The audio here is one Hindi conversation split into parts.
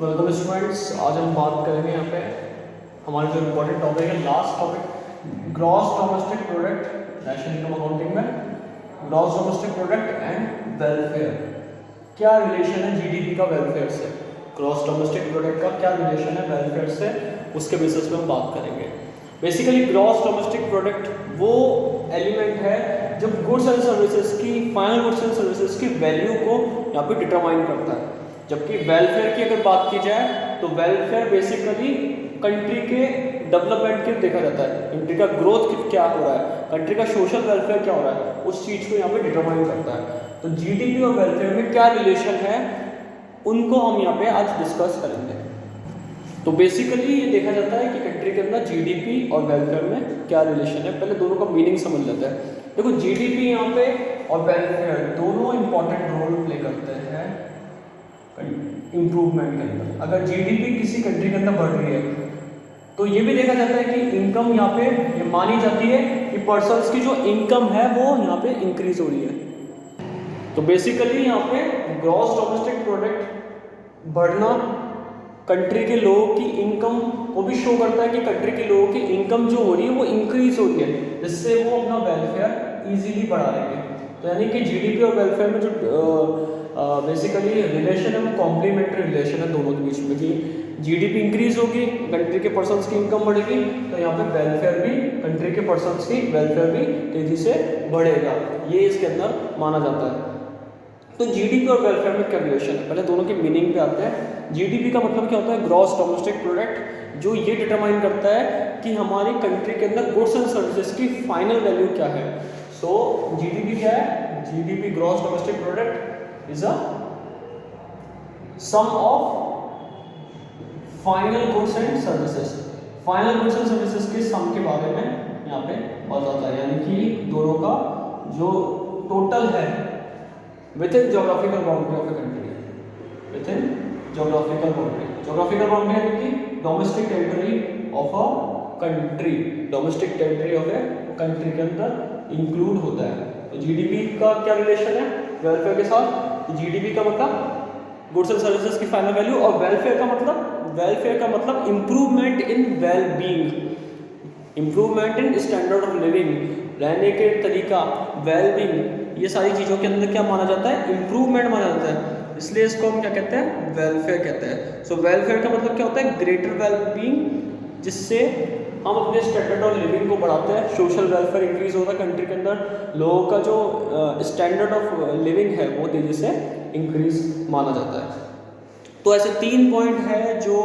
Welcome students. आज हम बात करेंगे यहाँ पे हमारा जो इम्पोर्टेंट टॉपिक है, last topic, gross domestic product national income accounting में। Gross domestic product and welfare, क्या रिलेशन है जीडीपी का वेलफेयर से? ग्रॉस डोमेस्टिक प्रोडक्ट का क्या रिलेशन है वेलफेयर से, उसके बेसिस पे हम बात करेंगे। बेसिकली ग्रॉस डोमेस्टिक प्रोडक्ट वो एलिमेंट है जब गुड्स एंड सर्विसेज की, फाइनल गुड्स एंड सर्विसेज की वैल्यू को यहाँ पे डिटरमाइन करता है। जबकि वेलफेयर की अगर बात की जाए तो वेलफेयर बेसिकली कंट्री के डेवलपमेंट के देखा जाता है, कंट्री का ग्रोथ क्या हो रहा है, कंट्री का सोशल वेलफेयर क्या हो रहा है, उस चीज़ को यहाँ पे डिटरमाइन करता है। तो जीडीपी और वेलफेयर में क्या रिलेशन है, उनको हम यहाँ पे आज डिस्कस करेंगे। तो बेसिकली ये देखा जाता है कि कंट्री के अंदर जीडीपी और वेलफेयर में क्या रिलेशन है। पहले दोनों का मीनिंग समझ लेते हैं। देखो, जीडीपी यहाँ पे और वेलफेयर दोनों इंपॉर्टेंट रोल प्ले करते हैं इम्प्रूवमेंट के अंदर। अगर जीडीपी किसी कंट्री के अंदर बढ़ रही है तो ये भी देखा जाता है कि इनकम यहाँ पे ये मानी जाती है कि पर्सन्स की जो इनकम है वो यहाँ पे इंक्रीज हो रही है। तो बेसिकली यहाँ पे ग्रॉस डोमेस्टिक प्रोडक्ट बढ़ना कंट्री के लोगों की इनकम को भी शो करता है कि कंट्री के लोगों की इनकम जो हो रही है वो इंक्रीज हो रही है, जिससे वो अपना वेलफेयर इजीली बढ़ा लेंगे। तो यानी कि जीडीपी और वेलफेयर में जो बेसिकली रिलेशन है वो कॉम्प्लीमेंट्री रिलेशन है दोनों के बीच में, कि जीडीपी इंक्रीज होगी, कंट्री के पर्सन्स की इनकम बढ़ेगी, तो यहाँ पे वेलफेयर भी, कंट्री के पर्सन्स की वेलफेयर भी तेजी से बढ़ेगा, ये इसके अंदर माना जाता है। तो जीडीपी और वेलफेयर में क्या रिलेशन है, पहले दोनों के मीनिंग पे आते हैं। जीडीपी का मतलब क्या होता है? ग्रॉस डोमेस्टिक प्रोडक्ट, जो ये डिटरमाइन करता है कि हमारी कंट्री के अंदर गुड्स एंड सर्विसेज की फाइनल वैल्यू क्या है। सो जीडीपी क्या है? GDP, gross domestic product, is a sum of final goods and services. Final goods and services के सम के बारे में यहाँ पे बताता है, यानी कि दोनों का जो टोटल है within geographical boundary of a country, within geographical boundary, geographical boundary यानी कि domestic territory of a country, domestic territory of a country के अंदर include होता है। तो जीडीपी का क्या रिलेशन है वेलफेयर के साथ? जीडीपी का मतलब गुड्स एंड सर्विसेज की फाइनल वैल्यू, और वेलफेयर का मतलब improvement in well being, improvement in standard of living, रहने के तरीका, वेल बीइंग, ये सारी चीज़ों के अंदर क्या माना जाता है? इम्प्रूवमेंट माना जाता है, इसलिए इसको हम क्या कहते हैं? वेलफेयर कहते हैं। सो वेलफेयर का मतलब क्या होता है? ग्रेटर वेल बीइंग, जिससे हम अपने स्टैंडर्ड ऑफ लिविंग को बढ़ाते हैं, सोशल वेलफेयर इंक्रीज होता है कंट्री के अंदर, लोगों का जो स्टैंडर्ड ऑफ लिविंग है वो तेज़ी से इंक्रीज माना जाता है। तो ऐसे 3 पॉइंट है जो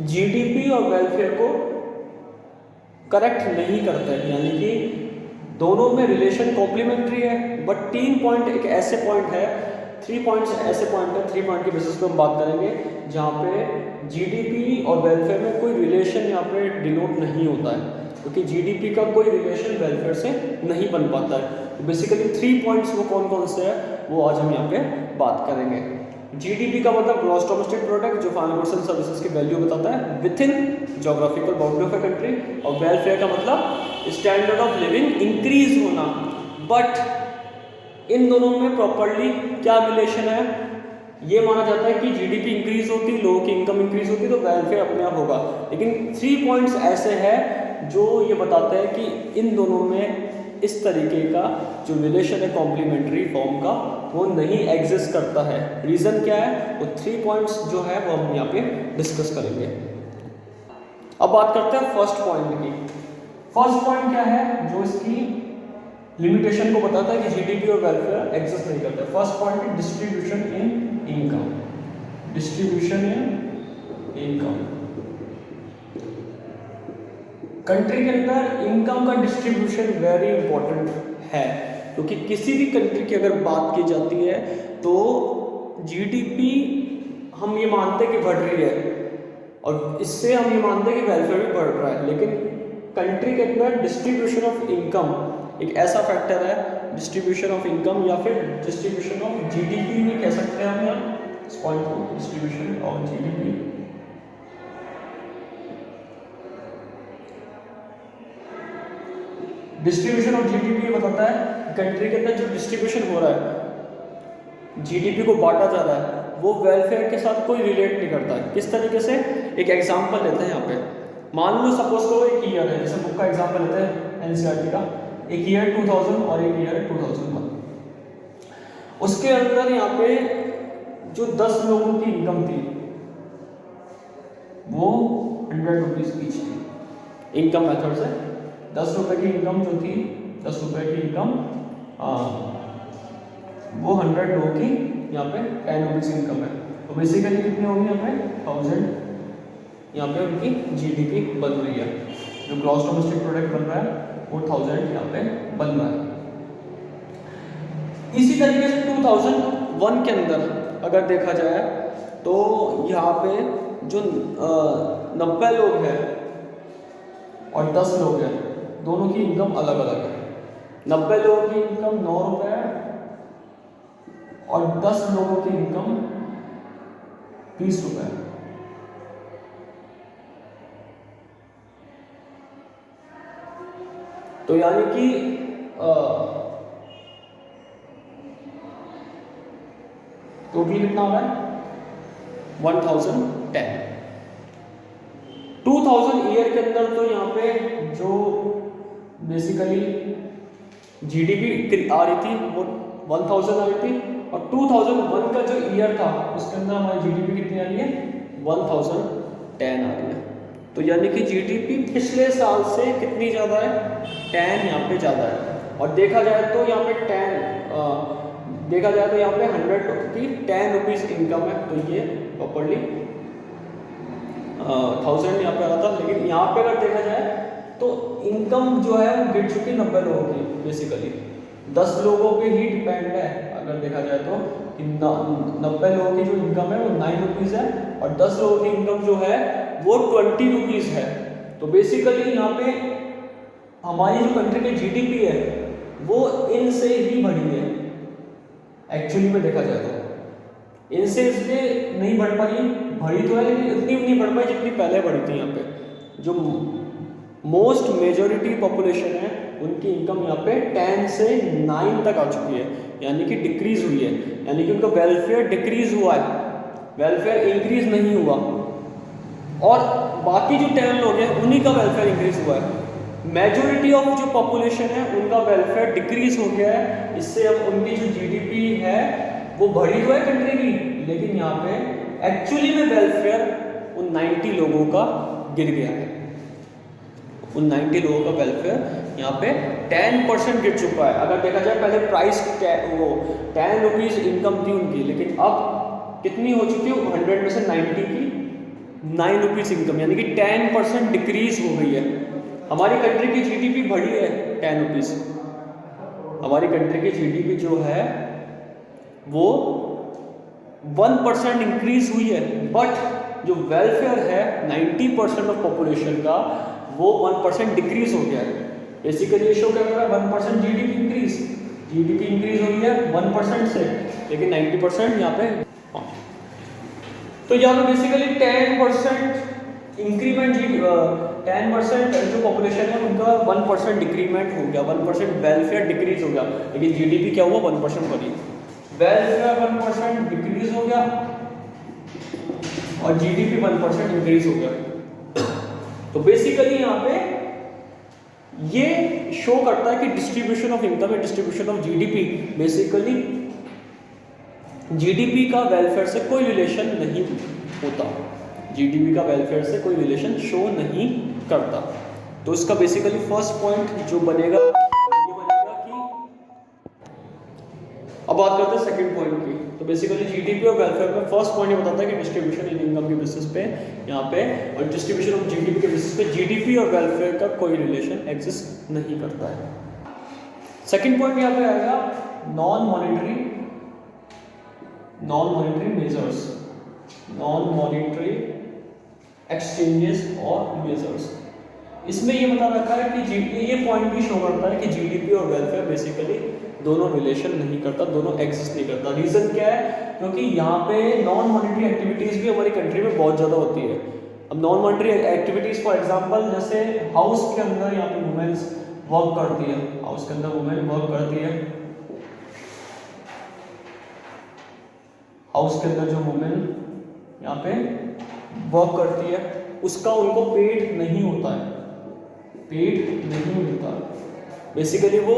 जीडीपी और वेलफेयर को करेक्ट नहीं करते हैं, यानी कि दोनों में रिलेशन कॉम्प्लीमेंट्री है, बट 3 पॉइंट एक ऐसे पॉइंट है, 3 पॉइंट्स ऐसे पॉइंट है, 3 पॉइंट के बेसिस पे हम बात करेंगे जहाँ पे जीडीपी और वेलफेयर में कोई रिलेशन यहाँ पे डिनोट नहीं होता है, क्योंकि जीडीपी का कोई रिलेशन वेलफेयर से नहीं बन पाता है। तो बेसिकली 3 पॉइंट्स वो कौन कौन से हैं वो आज हम यहाँ पे बात करेंगे। जीडीपी का मतलब ग्रॉस डोमेस्टिक प्रोडक्ट, जो फाइनल गुड्स एंड सर्विसेज की वैल्यू बताता है with in geographical boundary of a country, और वेलफेयर का मतलब स्टैंडर्ड ऑफ लिविंग इंक्रीज होना। बट इन दोनों में प्रॉपर्ली क्या रिलेशन है? ये माना जाता है कि जीडीपी इंक्रीज होती, लोगों की इनकम इंक्रीज होती तो वेलफेयर अपने आप होगा, लेकिन 3 पॉइंट्स ऐसे हैं जो ये बताते हैं कि इन दोनों में इस तरीके का जो रिलेशन है कॉम्प्लीमेंट्री फॉर्म का, वो नहीं एग्जिस्ट करता है। रीज़न क्या है? वो 3 पॉइंट्स जो है वो हम यहाँ पे डिस्कस करेंगे। अब बात करते हैं फर्स्ट पॉइंट की। फर्स्ट पॉइंट क्या है जो इसकी लिमिटेशन को बताता है कि जीडीपी और वेलफेयर एग्जिस्ट नहीं करते? फर्स्ट पॉइंट है distribution in income, distribution in income. Country के अंदर इनकम का डिस्ट्रीब्यूशन वेरी इंपॉर्टेंट है, क्योंकि किसी भी कंट्री की अगर बात की जाती है तो जीडीपी हम ये मानते हैं कि बढ़ रही है, और इससे हम ये मानते हैं कि वेलफेयर भी बढ़ रहा है, लेकिन कंट्री के अंदर डिस्ट्रीब्यूशन ऑफ इनकम एक ऐसा फैक्टर है, डिस्ट्रीब्यूशन ऑफ इनकम या फिर डिस्ट्रीब्यूशन ऑफ जीडीपी भी कह सकते हैं हम यहाँ इस पॉइंट को, distribution of GDP. Distribution of GDP ये बताता है कंट्री के अंदर जो डिस्ट्रीब्यूशन हो रहा है, जीडीपी को बांटा जा रहा है, वो वेलफेयर के साथ कोई रिलेट नहीं करता है। किस तरीके से, एक एग्जांपल लेते हैं यहाँ पे, मान लो सपोज करो एक ईयर है, जैसे बुक का एग्जांपल लेते हैं एनसीईआरटी का, एक ईयर 2000 और एक ईयर 2001। उसके अंदर यहाँ पे जो 10 लोगों की इनकम थी वो 100 रुपीज़ ईच थी। इनकम मेथड से 10 रुपये की इनकम जो थी, 10 रुपये की इनकम वो 100 लोगों की यहाँ पे 10 रुपीज़ इनकम है। तो बेसिकली कितनी होगी यहाँ पे 1000, यहाँ पे उनकी जीडीपी बन रही है, जो ग्रॉस डोमेस्टिक प्रोडक्ट बन रहा है वो 1000 यहाँ पे बन रहा है। इसी तरीके से 2001 के अंदर अगर देखा जाए तो यहाँ पे जो 90 लोग हैं और 10 लोग हैं, दोनों की इनकम अलग अलग है। 90 लोगों की इनकम 9 रुपये और 10 लोगों की इनकम 20 रुपये। तो यानी कि टोटल कितना हो रहा है 1010। 2000 ईयर के अंदर तो यहाँ पे जो बेसिकली जीडीपी आ रही थी वो 1000 आ रही थी, और 2001 का जो ईयर था उसके अंदर हमारी जीडीपी कितनी आ रही है 1010 आ रही है। तो यानी कि जीडीपी पिछले साल से कितनी ज़्यादा है 10 यहाँ पे ज़्यादा है। और देखा जाए तो यहाँ पे 10 देखा जाए तो यहाँ पे 100 की 10 रुपीज़ इनकम है, तो ये प्रॉपरली 1000 यहाँ पे आ रहा था। लेकिन यहाँ पे अगर देखा जाए तो इनकम जो है वो गिर चुकी 90 लोगों की, बेसिकली 10 लोगों पे ही डिपेंड है। अगर देखा जाए तो 90 लोगों की जो इनकम है वो 9 रुपीज़ है और 10 लोगों की इनकम जो है वो 20 रुपीज़ है। तो बेसिकली यहाँ पे हमारी जो कंट्री की जीडीपी है वो इनसे ही बढ़ी है। एक्चुअली में देखा जाए तो इनसे इसलिए नहीं बढ़ पाई, बढ़ी तो है लेकिन इतनी नहीं बढ़ पाई जितनी पहले बढ़ी थी। यहाँ पे जो मोस्ट मेजॉरिटी पॉपुलेशन है उनकी इनकम यहाँ पे 10 से 9 तक आ चुकी है, यानी कि डिक्रीज हुई है, यानी कि उनका वेलफेयर डिक्रीज हुआ है, वेलफेयर इंक्रीज नहीं हुआ। और बाकी जो 10 लोग हैं उन्हीं का वेलफेयर इंक्रीज हुआ है। मेजॉरिटी ऑफ जो पॉपुलेशन है उनका वेलफेयर डिक्रीज हो गया है। इससे अब उनकी जो जीडीपी है वो बढ़ी तो है कंट्री की, लेकिन यहाँ पे एक्चुअली में वेलफेयर उन 90 लोगों का गिर गया है। उन 90 लोगों का वेलफेयर यहाँ पे 10% गिर चुका है। अगर देखा जाए पहले प्राइस वो 10 रुपीज़ इनकम थी उनकी, लेकिन अब कितनी हो चुकी है 100 में से 90 की 9 रुपीज़ इनकम, यानी कि 10% डिक्रीज हो गई है। हमारी कंट्री की जीडीपी बढ़ी है 10 रुपीज़, हमारी कंट्री की जीडीपी जो है वो 1% इंक्रीज हुई है, बट जो वेलफेयर है 90% ऑफ पॉपुलेशन का वो 1% डिक्रीज हो गया है। बेसिकली ये शो क्या कर रहा है 1% जीडीपी इंक्रीज हो गई है 1% से, लेकिन 90% यहाँ पे तो यहाँ पे बेसिकली 10% इंक्रीमेंट 10% जो पॉपुलेशन है उनका 1% डिक्रीमेंट हो गया, 1% वेलफेयर डिक्रीज हो गया, लेकिन जीडीपी क्या हुआ 1% बढ़ी। वेलफेयर 1% डिक्रीज हो गया और जीडीपी 1% इंक्रीज हो गया। तो बेसिकली यहाँ पे ये शो करता है कि distribution of income, distribution of GDP, basically GDP का वेलफेयर से कोई रिलेशन नहीं होता, जीडीपी का वेलफेयर से कोई रिलेशन शो नहीं करता। तो इसका बेसिकली फर्स्ट पॉइंट जो बनेगा ये बनेगा कि अब बात करते हैं सेकंड पॉइंट की। तो बेसिकली जीडीपी और वेलफेयर में फर्स्ट पॉइंट ये बताता है कि डिस्ट्रीब्यूशन इन इनकम के बेसिस पे यहाँ पे और डिस्ट्रीब्यूशन ऑफ जीडीपी के बेसिस पे जीडीपी और वेलफेयर का कोई रिलेशन एग्जिस्ट नहीं करता है। सेकंड पॉइंट यहाँ पे आएगा non monetary measures, non monetary exchanges और मेजर्स। इसमें ये बता रखा है कि ये पॉइंट भी शो करता है कि जीडीपी और वेलफेयर बेसिकली दोनों रिलेशन नहीं करता, दोनों एग्जिस्ट नहीं करता। रीज़न क्या है? क्योंकि यहाँ पे नॉन मॉनिटरी एक्टिविटीज़ भी हमारी कंट्री में बहुत ज़्यादा होती है। अब non monetary activities for example जैसे हाउस के अंदर यहाँ पे वुमेन्स वर्क करती है, हाउस के अंदर वुमेन वर्क करती है, हाउस के अंदर जो वुमेन यहाँ पे वर्क करती है उसका उनको पेड नहीं होता है, पेड नहीं मिलता। बेसिकली वो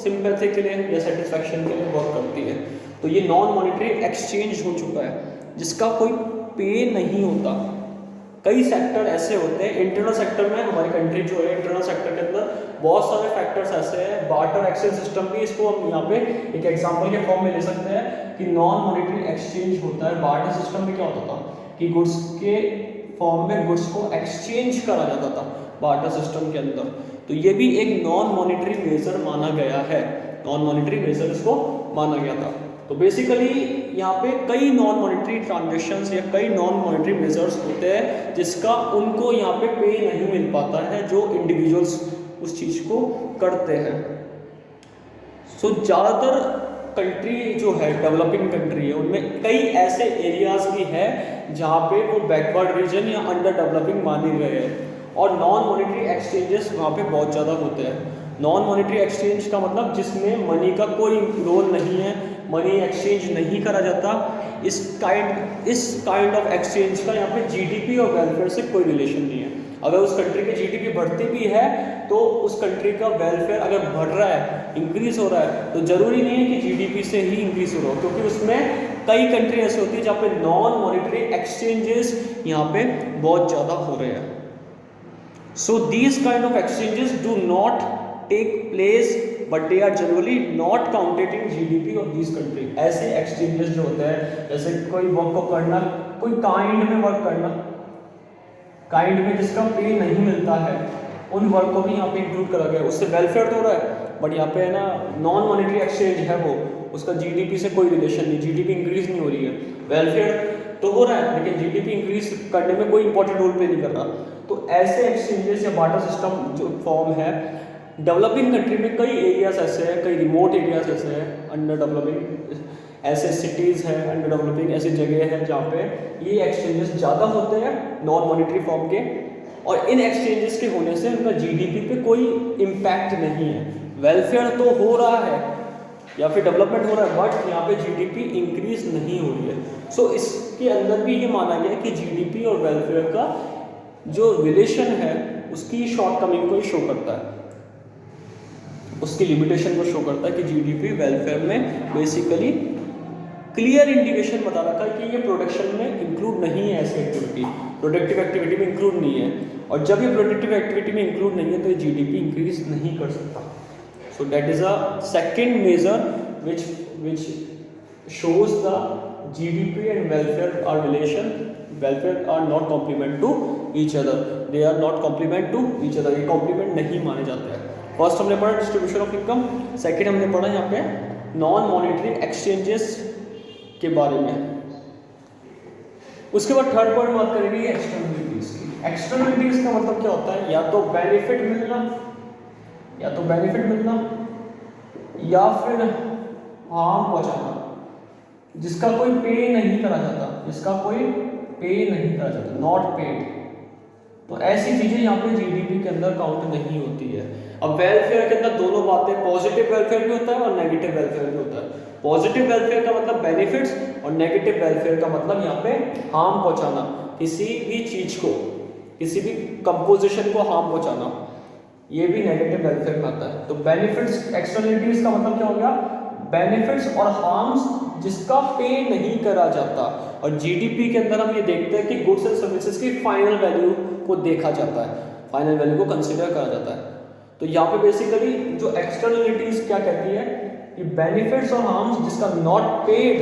सिंपैथी के लिए या सेटिस्फैक्शन के लिए वर्क करती है। तो ये नॉन मॉनेटरी एक्सचेंज हो चुका है जिसका कोई पे नहीं होता। कई सेक्टर ऐसे होते हैं इंटरनल सेक्टर में, हमारी कंट्री जो है इंटरनल सेक्टर के अंदर बहुत सारे फैक्टर्स ऐसे हैं। बार्टर एक्सचेंज सिस्टम भी, इसको हम यहाँ पे एक एग्जांपल के फॉर्म में ले सकते हैं कि नॉन मॉनेटरी एक्सचेंज होता है। बार्टर सिस्टम में क्या होता था कि गुड्स के फॉर्म में गुड्स को एक्सचेंज करा जाता था बार्टर सिस्टम के अंदर। तो ये भी एक नॉन मॉनेटरी मेजर माना गया है, नॉन मॉनेटरी मेजर इसको माना गया था। तो बेसिकली यहाँ पे कई नॉन मॉनेटरी ट्रांजेक्शन्स या कई नॉन मॉनेटरी मेजर्स होते हैं जिसका उनको यहाँ पे नहीं मिल पाता है जो इंडिविजुअल्स उस चीज़ को करते हैं। सो ज़्यादातर कंट्री जो है डेवलपिंग कंट्री है उनमें कई ऐसे एरियाज भी है जहाँ पे वो बैकवर्ड रीजन या अंडर डेवलपिंग माने गए हैं और नॉन मॉनेटरी एक्सचेंजेस वहाँ पे बहुत ज़्यादा होते हैं। नॉन मॉनेटरी एक्सचेंज का मतलब जिसमें मनी का कोई रोल नहीं है, मनी एक्सचेंज नहीं करा जाता। इस काइंड ऑफ एक्सचेंज का यहाँ पे जीडीपी और वेलफेयर से कोई रिलेशन नहीं है। अगर उस कंट्री की जीडीपी बढ़ती भी है तो उस कंट्री का वेलफेयर अगर बढ़ रहा है, इंक्रीज हो रहा है, तो जरूरी नहीं है कि जीडीपी से ही इंक्रीज हो रहा हो, क्योंकि उसमें कई कंट्री ऐसे होती है जहाँ पे नॉन मॉनेटरी एक्सचेंजेस यहाँ पे बहुत ज़्यादा हो रहे हैं। So these kind of exchanges do not take place, but they are generally not counted in GDP of these country। ऐसे exchanges जो होते हैं जैसे कोई वर्क को करना, कोई काइंड में वर्क करना, काइंड में जिसका पे नहीं मिलता है उन वर्क को भी यहाँ पे इंक्लूड करा गया है। उससे वेलफेयर तो हो रहा है बट यहाँ पे है ना नॉन मॉनेटरी एक्सचेंज है वो, उसका जीडीपी से कोई रिलेशन नहीं, जीडीपी इंक्रीज नहीं हो रही है, वेलफेयर तो हो रहा है लेकिन जीडीपी इंक्रीज करने में कोई इंपॉर्टेंट रोल प्ले नहीं कर रहा। तो ऐसे एक्सचेंजेस या बार्टर सिस्टम जो फॉर्म है डेवलपिंग कंट्री में, कई एरियाज ऐसे हैं, कई रिमोट एरियाज ऐसे हैं अंडर डेवलपिंग, ऐसे सिटीज़ हैं अंडर डेवलपिंग, ऐसी जगह हैं जहाँ पे ये एक्सचेंजेस ज़्यादा होते हैं नॉन मॉनेटरी फॉर्म के, और इन एक्सचेंजेस के होने से उनका जीडीपी पे कोई इम्पैक्ट नहीं है। वेलफेयर तो हो रहा है या फिर डेवलपमेंट हो रहा है बट यहाँ पे जीडीपी इंक्रीज नहीं हो रही है। सो इसके अंदर भी ये माना गया कि जीडीपी और वेलफेयर का जो रिलेशन है उसकी शॉर्टकमिंग को शो करता है, उसकी लिमिटेशन को शो करता है कि जीडीपी वेलफेयर में बेसिकली क्लियर इंडिकेशन बता रखा है कि ये प्रोडक्शन में इंक्लूड नहीं है, ऐसी एक्टिविटी प्रोडक्टिव एक्टिविटी में इंक्लूड नहीं है, और जब ये प्रोडक्टिव एक्टिविटी में इंक्लूड नहीं है तो ये जीडीपी इंक्रीज नहीं कर सकता। So that is a second major which shows the GDP and welfare are relation, welfare are not complement to each other, they are not complement to each other, ये complement नहीं माने जाते हैं। फर्स्ट हमने पढ़ा डिस्ट्रीब्यूशन ऑफ इनकम, सेकेंड हमने पढ़ा यहाँ पे नॉन मॉनेटरी एक्सचेंजेस के बारे में। उसके बाद थर्ड पॉइंट बात करेंगे एक्सटर्नलिटीज की। एक्सटर्नलिटीज का मतलब क्या होता है, या तो बेनिफिट मिलना, या तो बेनिफिट मिलना या फिर हार्म पहुंचाना, जिसका कोई पे नहीं करा जाता, जिसका कोई पे नहीं करा जाता, नॉट पेड। तो ऐसी चीजें यहाँ पे जीडीपी के अंदर काउंट नहीं होती है। अब वेलफेयर के अंदर दोनों बातें, पॉजिटिव वेलफेयर भी होता है और नेगेटिव वेलफेयर भी होता है। पॉजिटिव वेलफेयर का मतलब बेनिफिट्स और नेगेटिव वेलफेयर का मतलब यहाँ पे हार्म पहुंचाना, किसी भी चीज को, किसी भी कंपोजिशन को हार्म पहुंचाना, ये भी नेगेटिव वेलफेयर में आता है। तो बेनिफिट्स, एक्सटर्नलिटीज का मतलब क्या हो गया, बेनिफिट्स और हार्म्स जिसका पे नहीं करा जाता। और जीडीपी के अंदर हम ये देखते हैं कि गुड्स एंड सर्विसेज की फाइनल वैल्यू को देखा जाता है, फाइनल वैल्यू को कंसीडर करा जाता है। तो यहाँ पे बेसिकली जो एक्सटर्नलिटीज क्या कहती है कि बेनिफिट्स और हार्म्स जिसका नॉट पेड,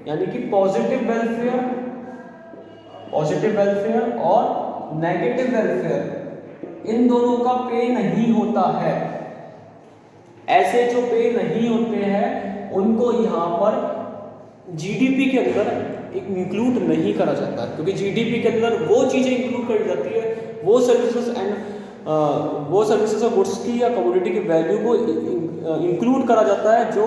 यानी कि पॉजिटिव वेलफेयर और नेगेटिव वेलफेयर, इन दोनों का पे नहीं होता है। ऐसे जो पे नहीं होते हैं उनको यहाँ पर जीडीपी के अंदर इंक्लूड नहीं करा जाता, क्योंकि जीडीपी के अंदर वो चीज़ें इंक्लूड करी जाती है, वो सर्विसेज और गुड्स की या कमोडिटी की वैल्यू को इंक्लूड करा जाता है जो,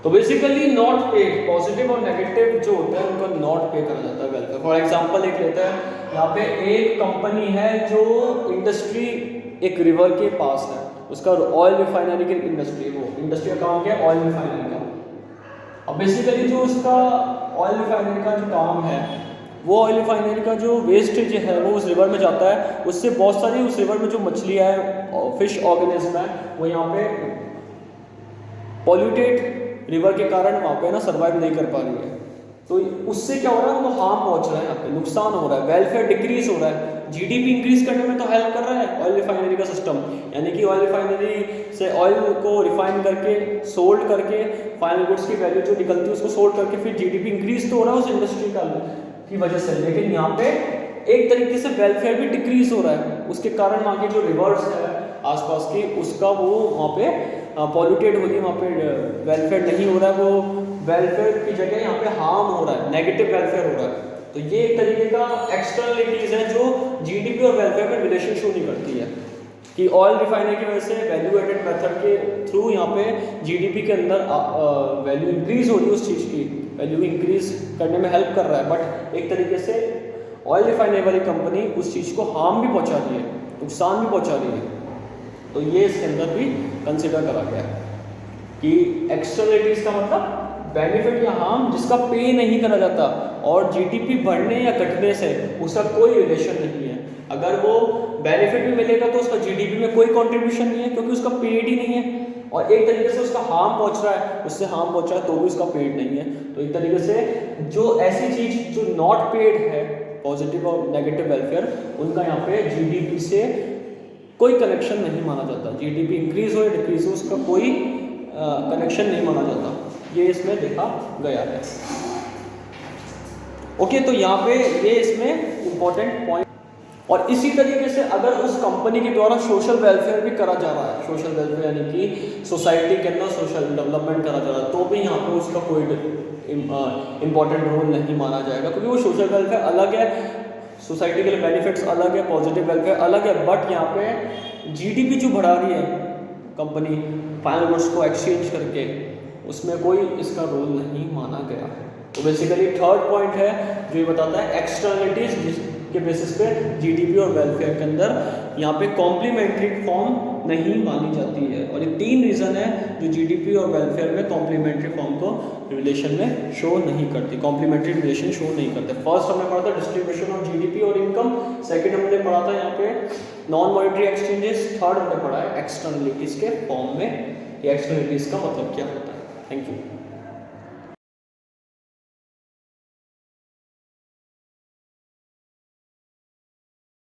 तो बेसिकली नॉट पेड, पॉजिटिव और नेगेटिव जो होते हैं उनको नॉट पे करा जाता है वेलफेयर। फॉर एग्जांपल एक लेते हैं, यहाँ पे एक कंपनी है जो इंडस्ट्री एक रिवर के पास है, उसका ऑयल रिफाइनरी की इंडस्ट्री, वो इंडस्ट्री का काम क्या है, ऑयल रिफाइनरी का। अब बेसिकली जो उसका ऑयल रिफाइनरी का जो काम है, वो ऑयल रिफाइनरी का जो वेस्टेज है वो उस रिवर में जाता है, उससे बहुत सारी उस रिवर में जो मछलियाँ है, फिश ऑर्गेनिज्म है, वो यहाँ पे पॉल्यूटेड रिवर के कारण वहाँ पे ना सर्वाइव नहीं कर पा रही है। तो उससे क्या हो रहा है, उनको हार्म पहुँच रहा है, यहाँ पे नुकसान हो रहा है, वेलफेयर डिक्रीज हो रहा है। जीडीपी इंक्रीज करने में तो हेल्प कर रहा है ऑयल रिफाइनरी का सिस्टम, यानी कि ऑयल रिफाइनरी से ऑयल को रिफाइन करके सोल्ड करके फाइनल गुड्स की वैल्यू जो निकलती है उसको सोल्ड करके फिर जीडीपी इंक्रीज तो हो रहा है उस इंडस्ट्री का की वजह से। लेकिन यहाँ पे एक तरीके से वेलफेयर भी डिक्रीज हो रहा है, उसके कारण वहाँ के जो रिवर्स है आसपास की उसका वो वहाँ पे पॉल्यूटेड हो रही है, वहाँ पे वेलफेयर नहीं हो रहा है, वो वेलफेयर की जगह यहाँ पे हार्म हो रहा है, नेगेटिव वेलफेयर हो रहा है। तो ये एक तरीके का एक्सटर्नलिटीज है जो जीडीपी और वेलफेयर में रिलेशन शो नहीं करती है, कि ऑयल रिफाइनरी की वजह से वैल्यू एडेड मेथड के थ्रू यहाँ पे जीडीपी के अंदर वैल्यू इंक्रीज हो रही है, उस चीज़ की वैल्यू इंक्रीज करने में हेल्प कर रहा है। बट एक तरीके से ऑयल रिफाइनरी वाली कंपनी उस चीज़ को हार्म भी पहुँचा रही है, नुकसान भी पहुँचा रही है। तो ये इसके अंदर भी कंसिडर करा गया है कि एक्सटर्नलिटीज का मतलब बेनिफिट या हार्म जिसका पे नहीं करा जाता, और जीडीपी बढ़ने या घटने से उसका कोई रिलेशन नहीं है। अगर वो बेनिफिट भी मिलेगा तो उसका जीडीपी में कोई कंट्रीब्यूशन नहीं है, क्योंकि उसका पेड ही नहीं है। और एक तरीके से उसका हार्म पहुंच रहा है, उससे हार्म पहुंच रहा है तो भी उसका पेड नहीं है। तो एक तरीके से जो ऐसी चीज जो नॉट पेड है, पॉजिटिव और नेगेटिव वेलफेयर, उनका यहाँ पे जीडीपी से कोई कनेक्शन नहीं माना जाता। जीडीपी इंक्रीज हो या डिक्रीज हो उसका कोई कनेक्शन नहीं माना जाता, ये इसमें देखा गया है। ओके, तो यहाँ पे ये इसमें इम्पोर्टेंट पॉइंट। और इसी तरीके से अगर उस कंपनी के द्वारा सोशल वेलफेयर भी करा जा रहा है, सोशल वेलफेयर यानी कि सोसाइटी के अंदर सोशल डेवलपमेंट करा जा रहा है, तो भी यहाँ पे उसका कोई इम्पोर्टेंट रोल नहीं माना जाएगा, क्योंकि वो सोशल वेलफेयर अलग है, सोसाइटी के लिए बेनिफिट्स अलग है, पॉजिटिव वेलफेयर अलग है। बट यहाँ पे जीडीपी जो बढ़ा रही है कंपनी फाइनल गुड्स को एक्सचेंज करके, उसमें कोई इसका रोल नहीं माना गया है। तो बेसिकली थर्ड पॉइंट है जो ये बताता है एक्सटर्नलिटीज जिसके बेसिस पे जीडीपी और वेलफेयर के अंदर यहाँ पे कॉम्प्लीमेंट्री फॉर्म नहीं मानी जाती है। और ये 3 रीज़न है जो जीडीपी और वेलफेयर में कॉम्प्लीमेंट्री फॉर्म को रिलेशन में शो नहीं करती, कॉम्प्लीमेंट्री रिलेशन शो नहीं करते। फर्स्ट हमने पढ़ा था डिस्ट्रीब्यूशन ऑफ जीडीपी और इनकम, सेकंड हमने पढ़ा था यहाँ पे नॉन मॉनिटरी एक्सचेंजेस, थर्ड हमने पढ़ा है एक्सटर्नलिटीज के फॉर्म में, ये एक्सटर्नलिटीज का मतलब क्या होता है। Thank you.